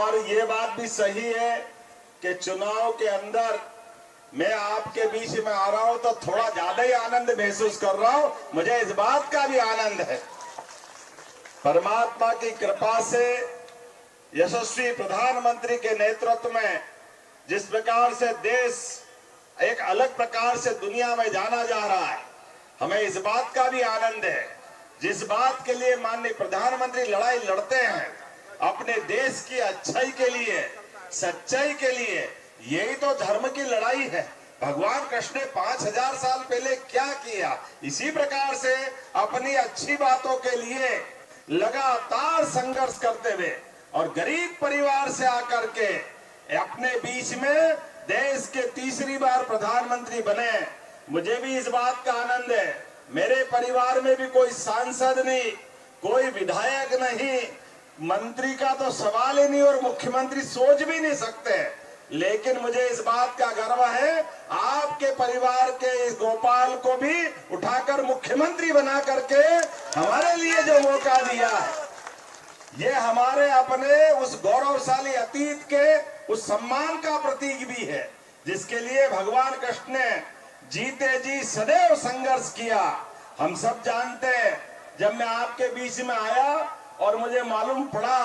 और ये बात भी सही है कि चुनाव के अंदर मैं आपके बीच में आ रहा हूं तो थोड़ा ज्यादा ही आनंद महसूस कर रहा हूं। मुझे इस बात का भी आनंद है, परमात्मा की कृपा से यशस्वी प्रधानमंत्री के नेतृत्व में जिस प्रकार से देश एक अलग प्रकार से दुनिया में जाना जा रहा है, हमें इस बात का भी आनंद है। जिस बात के लिए माननीय प्रधानमंत्री लड़ाई लड़ते हैं अपने देश की अच्छाई के लिए, सच्चाई के लिए, यही तो धर्म की लड़ाई है। भगवान कृष्ण ने 5000 साल पहले क्या किया, इसी प्रकार से अपनी अच्छी बातों के लिए लगातार संघर्ष करते हुए और गरीब परिवार से आकर के अपने बीच में देश के तीसरी बार प्रधानमंत्री बने। मुझे भी इस बात का आनंद है। मेरे परिवार में भी कोई सांसद नहीं, कोई विधायक नहीं, मंत्री का तो सवाल ही नहीं और मुख्यमंत्री सोच भी नहीं सकते। लेकिन मुझे इस बात का गर्व है, आपके परिवार के इस गोपाल को भी उठाकर मुख्यमंत्री बना करके हमारे लिए जो मौका दिया है, ये हमारे अपने उस गौरवशाली अतीत के उस सम्मान का प्रतीक भी है, जिसके लिए भगवान कृष्ण ने जीते जी सदैव संघर्ष किया। हम सब जानते हैं, जब मैं आपके बीच में आया और मुझे मालूम पड़ा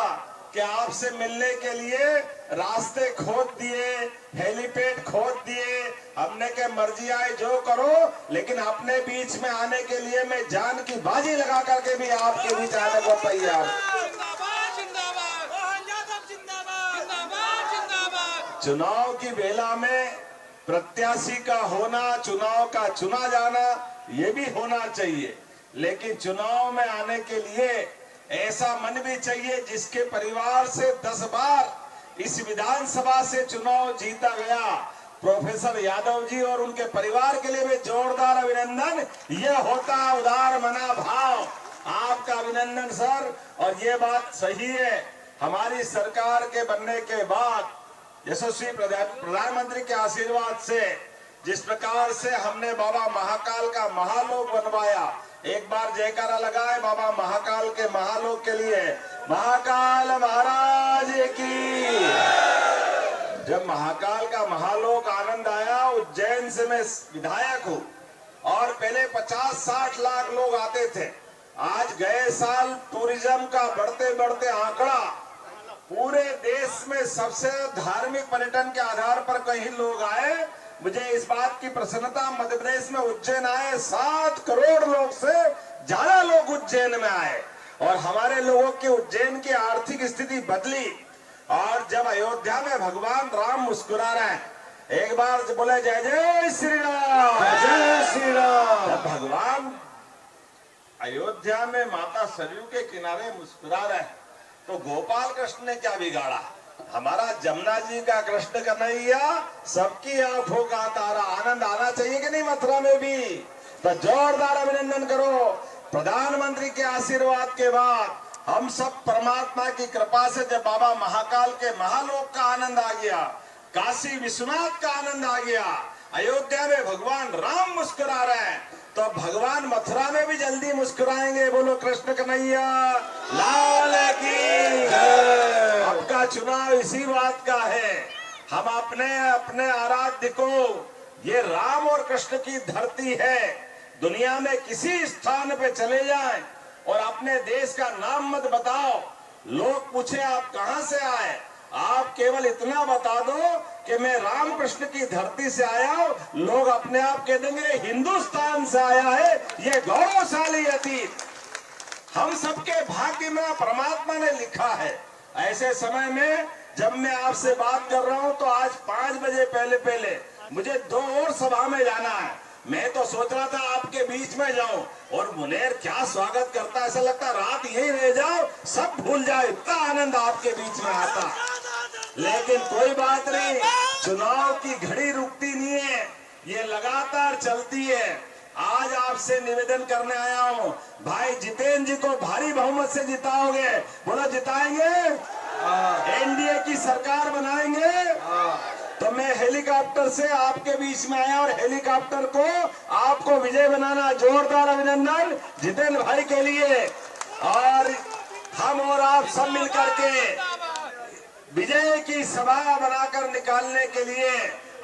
कि आपसे मिलने के लिए रास्ते खोद दिए, हेलीपैड खोद दिए, हमने के मर्जी आए जो करो, लेकिन अपने बीच में आने के लिए मैं जान की बाजी लगा करके भी आपके बीच आने को तैयार। चुनाव की बेला में प्रत्याशी का होना, चुनाव का चुना जाना, ये भी होना चाहिए, लेकिन चुनाव में आने के लिए ऐसा मन भी चाहिए जिसके परिवार से 10 बार इस विधानसभा से चुनाव जीता गया प्रोफेसर यादव जी और उनके परिवार के लिए भी जोरदार अभिनंदन। यह होता उदार मना भाव, आपका अभिनंदन सर। और ये बात सही है, हमारी सरकार के बनने के बाद यशस्वी प्रधानमंत्री के आशीर्वाद से जिस प्रकार से हमने बाबा महाकाल का महालोक बनवाया, एक बार जयकारा लगाए बाबा महाकाल के महालोक के लिए, महाकाल महाराज की। जब महाकाल का महालोक आनंद आया, उज्जैन से मैं विधायक हूँ और पहले 50-60 लाख लोग आते थे। आज गए साल टूरिज्म का बढ़ते बढ़ते आंकड़ा पूरे देश में सबसे धार्मिक पर्यटन के आधार पर कहीं लोग आए। मुझे इस बात की प्रसन्नता, मध्य प्रदेश में उज्जैन आए 7 करोड़ लोग से ज्यादा लोग उज्जैन में आए और हमारे लोगों की उज्जैन की आर्थिक स्थिति बदली। और जब अयोध्या में भगवान राम मुस्कुरा रहे हैं, एक बार बोले जय जय श्री राम, जय श्री राम। जब भगवान अयोध्या में माता सरयू के किनारे मुस्कुरा रहे हैं तो गोपाल कृष्ण ने क्या बिगाड़ा? हमारा जमुना जी का कृष्ण कन्हैया सबकी आंखों का तारा। आनंद आना चाहिए कि नहीं मथुरा में भी? तो जोरदार अभिनंदन करो। प्रधानमंत्री के आशीर्वाद के बाद हम सब परमात्मा की कृपा से जब बाबा महाकाल के महालोक का आनंद आ गया, काशी विश्वनाथ का आनंद आ गया, अयोध्या में भगवान राम मुस्कुरा रहे हैं, तो भगवान मथुरा में भी जल्दी मुस्कुराएंगे। बोलो कृष्ण कन्हैया लाल की। आपका चुनाव इसी बात का है, हम अपने अपने आराध्य को, ये राम और कृष्ण की धरती है, दुनिया में किसी स्थान पे चले जाएं और अपने देश का नाम मत बताओ, लोग पूछे आप कहां से आए, आप केवल इतना बता दो कि मैं राम कृष्ण की धरती से आया हूं, लोग अपने आप कह देंगे हिंदुस्तान से आया है। ये गौरवशाली अतीत हम सबके भाग्य में परमात्मा ने लिखा है। ऐसे समय में जब मैं आपसे बात कर रहा हूं तो आज 5 बजे पहले मुझे 2 और सभा में जाना है। मैं तो सोच रहा था आपके बीच में जाऊं और मुनेर क्या स्वागत करता, ऐसा लगता रात यहीं रह जाओ, सब भूल जाए, इतना आनंद आपके बीच में आता। लेकिन कोई बात नहीं, चुनाव की घड़ी रुकती नहीं है, ये लगातार चलती है। आज आपसे निवेदन करने आया हूं, भाई जितेंद्र जी को भारी बहुमत से जिताओगे? बोलो जिताएंगे, एनडीए की सरकार बनाएंगे। तो मैं हेलीकॉप्टर से आपके बीच में आया और हेलीकॉप्टर को आपको विजय बनाना। जोरदार अभिनंदन जितेंद्र भाई के लिए। और हम और आप सब मिलकर के विजय की सभा बनाकर निकालने के लिए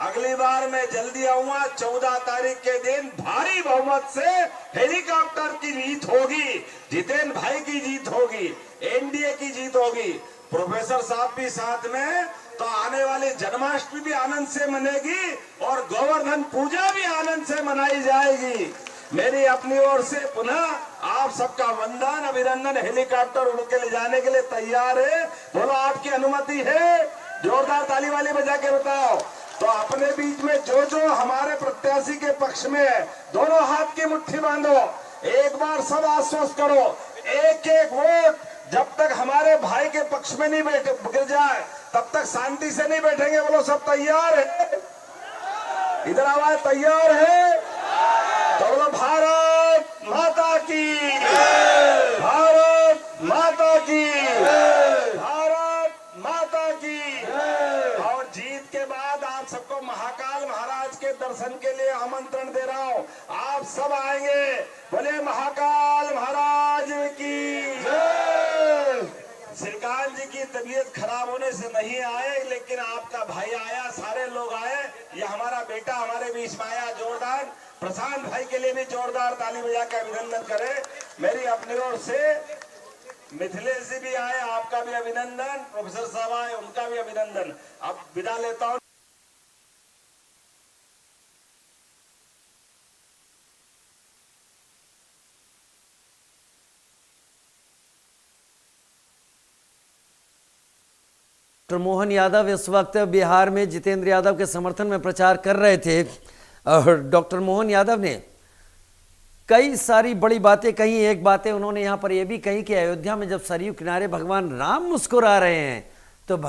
अगली बार मैं जल्दी आऊंगा। 14 तारीख के दिन भारी बहुमत से हेलीकॉप्टर की जीत होगी, जितेंद्र भाई की जीत होगी, एनडीए की जीत होगी, प्रोफेसर साहब भी साथ में। तो आने वाली जन्माष्टमी भी आनंद से मनेगी और गोवर्धन पूजा भी आनंद से मनाई जाएगी। मेरी अपनी ओर से पुनः आप सबका वंदन, अभिनंदन। हेलीकॉप्टर उड़ के ले जाने के लिए तैयार है। बोलो आपकी अनुमति है? जोरदार ताली वाली बजा के बताओ। तो अपने बीच में जो जो हमारे प्रत्याशी के पक्ष में है, दोनों हाथ की मुट्ठी बांधो, एक बार सब आश्वस्त करो, एक एक वोट जब तक हमारे भाई के पक्ष में नहीं गिर जाए तब तक शांति से नहीं बैठेंगे। बोलो सब तैयार है? इधर आवाज तैयार है? तो बोलो भारत माता की, भारत माता की, भारत माता की। और जीत के बाद आप सबको महाकाल महाराज के दर्शन के लिए आमंत्रण दे रहा हूँ। आप सब आएंगे। बोले महाकाल महाराज की जय। श्रीकांत जी की तबीयत खराब होने से नहीं आए, लेकिन आपका भाई आया, सारे लोग आए। ये हमारा बेटा हमारे बीच में आया। जोरदार प्रशांत भाई के लिए भी जोरदार ताली बजा के अभिनंदन करें। मेरी अपनी ओर से मिथिलेश जी भी आए, आपका भी अभिनंदन। प्रोफेसर साहब आए, उनका भी अभिनंदन। अब विदा लेता हूँ। डॉक्टर मोहन यादव इस वक्त बिहार में जितेंद्र यादव के समर्थन में प्रचार कर रहे थे और डॉक्टर मोहन यादव ने कई सारी बड़ी बातें कही। एक बातें उन्होंने यहाँ पर यह भी कही कि अयोध्या में जब सरयू किनारे भगवान राम मुस्कुरा रहे हैं